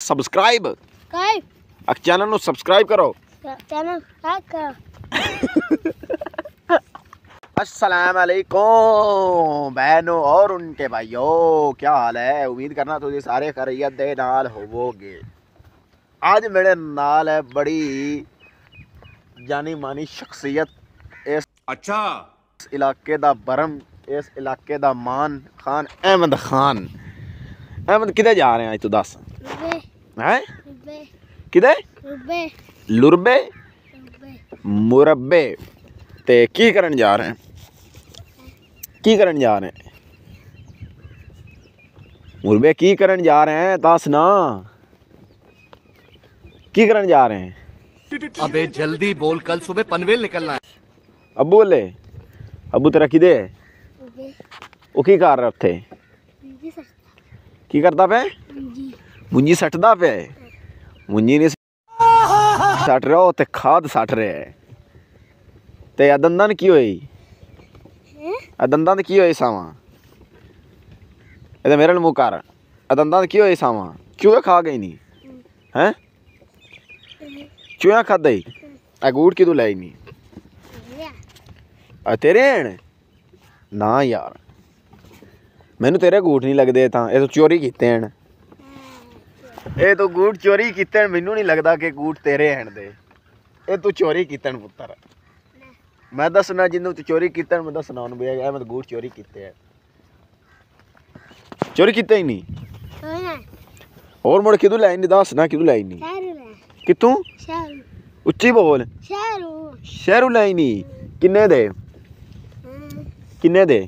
Subscribe channel ਨੂੰ subscribe करो channel करो। अस्सलाम वालेकुम बहनों और उनके भाइयों, क्या हाल है? उम्मीद करना तुझे सारे खैरियत दे नाल होवोगे। आज मेरे नाल है बड़ी जानी मानी शख्सियत, इस इलाके दा बरम, इस इलाके दा मान खान अहमद खान। अहमद किधर जा रहे हैं आज तू दस? हैं किधर? लुरबे मुरब्बे ते की करन जा रहे हैं? की करन जा रहे हैं? मुरब्बे की करन जा रहे हैं? दस ना की करन जा रहे हैं? अबे जल्दी बोल, कल सुबह पनवेल निकलना है। अब्बू बोले, अब्बू तेरा किदे है? वो की कर रहा थे? की करता पे? मुंजी सटदा पे? मुंजी नहीं सट रहा हो ते खाद सट रहे है ते दंदन की होई? दंदन की होई सावा? ए मेरे मुंह कर दंदन की होई सावा? चूहे खा गई नहीं हैं? चूहा खादा ही गूट की तू लाई नहीं तेरे हैं ना यार, मैनू तेरे गूट नहीं लगते। ये तो चोरी किते हैं, ये तो गूट चोरी किते हैं। मैनू नहीं लगता कि गूट तेरे हैं दे, ये तू चोरी किते हैं पुत्तर। मैं दसना जिन्हों तू चोरी किते मैं दसना उन्होंने भैया मैं गूट चोरी किते हैं। चोरी किते ही नहीं और मुड़ कितों लाई नहीं? दस ना कितों लाई नहीं? कितों? उच्ची बोल। शहरों लाई नहीं? किन्ने दे? किन्ने दे?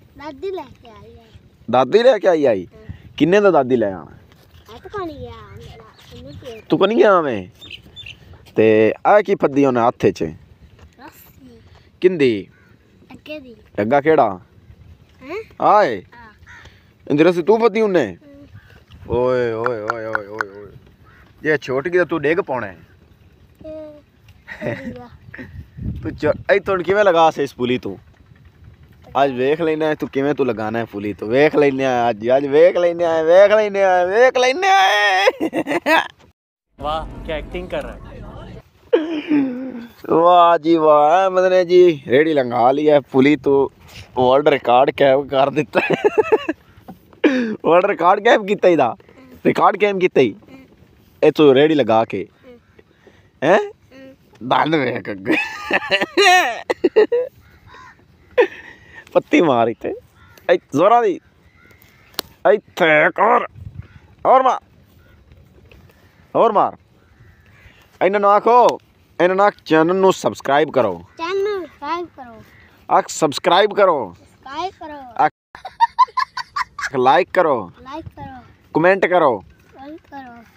दादी लेके आई? किन्ने दा दादी ले आना? तू को नहीं गया मैं ते आ की फद्दी उन्हें हत्थ च किंदी अग्गा केड़ा आए इंदिरा से तू फद्दी उन्हें? ओए ओए ओए ओए ओए ओए ये छोट गई तो तू डेग पाना है। तू तुम किवें लगा से इस पुली तू? आज वेख लेना है तू किवें तू लगाना है पुली तो वेख लेने आज वेख लेने वाह क्या एक्टिंग कर रहा है। वाह जी वाह, अहमद ने जी रेडी लंघा लिया है पुली तो वर्ल्ड रिकॉर्ड कैम कर दिता है। वर्ल्ड रिकॉर्ड कैम किता ही दा रिकॉर्ड कैम किता ही ए तू रेडी लगा के हैं दंद वेख अगे पत्ती मार इत्थे जोरा दी इत्थे और मार इन्होंने आखो इन्होंने आख चैनल नू सब्सक्राइब करो आख सब्सक्राइब करो लाइक करो कमेंट करो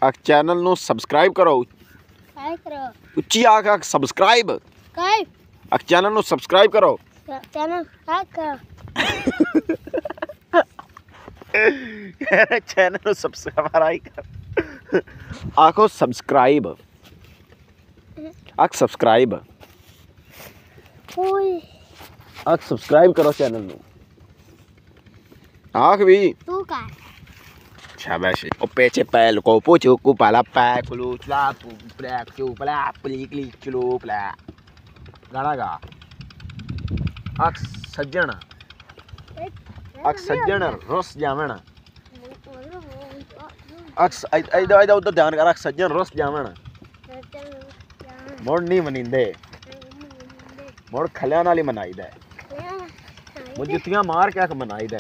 आख चैनल नू सब्सक्राइब करो उच्ची आख सब्सक्राइब आख चैनल नू सब्सक्राइब करो चैनल सब्सक्राइब कर आखो सब्सक्राइब आख सब्सक्राइब आख सब्सक्राइब करो चैनल नू आख भी तू कर शाबाश ओ पेचे पैल को पूछो को पाला पै कुलू चला तू ब्लैक चू पला प्ली क्ली चलो पला गाना गा आख सज्जन रुस जावण आख इधर उधर ध्यान कर आख सज्जन रुस जावण मोड़ नहीं मनींदे मोड़ खलियां नाल ही मनाई दे मुझ जुत्तियां मार के आख मनाई दे।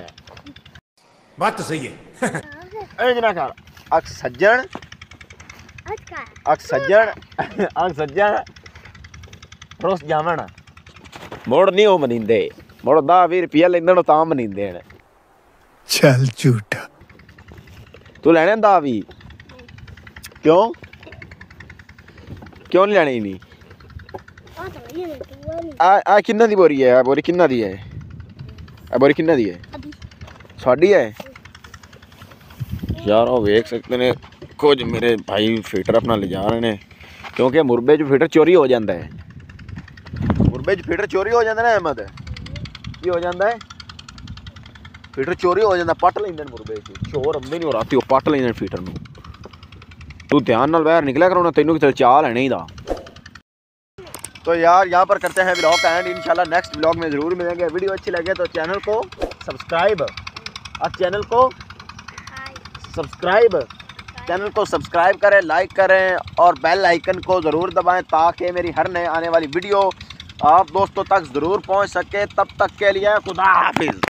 बात तो सही है। ए जना कर आख सज्जन रुस जावण मोड़ नहीं हो मनींदे मोड़ 10-20 रुपया लेंदे तां मनींदे ने। चल झूठा तू लेने 10-20 क्यों नहीं लेनी नहीं? आ किन्ना दी बोरी है? बोरी किन्ना दी है? बोरी किन्ना दी है? साड़ी है यार। वो देख सकते ने कुछ मेरे भाई फीटर अपना ले जा रहे हैं क्योंकि मुरबे च फीटर चोरी हो जाता है। मुरबे च फीटर चोरी हो जाता है ना अहमद, की हो जाता है? फीटर चोरी हो जाता, पट लेंदे मुरबे च। चोर आंदे नहीं, राती पट लेंदे फीटर नूं। तू ध्यान नाल बाहर निकला करो ना, तेनों की चाल है नहीं दा। तो यार यहाँ पर करते हैं व्लॉग का एंड, इंशाल्लाह नेक्स्ट व्लॉग में ज़रूर मिलेंगे। वीडियो अच्छी लगे तो चैनल को सब्सक्राइब चैनल को सब्सक्राइब करें, लाइक करें और बेल आइकन को ज़रूर दबाएं ताकि मेरी हर नए आने वाली वीडियो आप दोस्तों तक ज़रूर पहुंच सके। तब तक के लिए खुदा हाफिज़।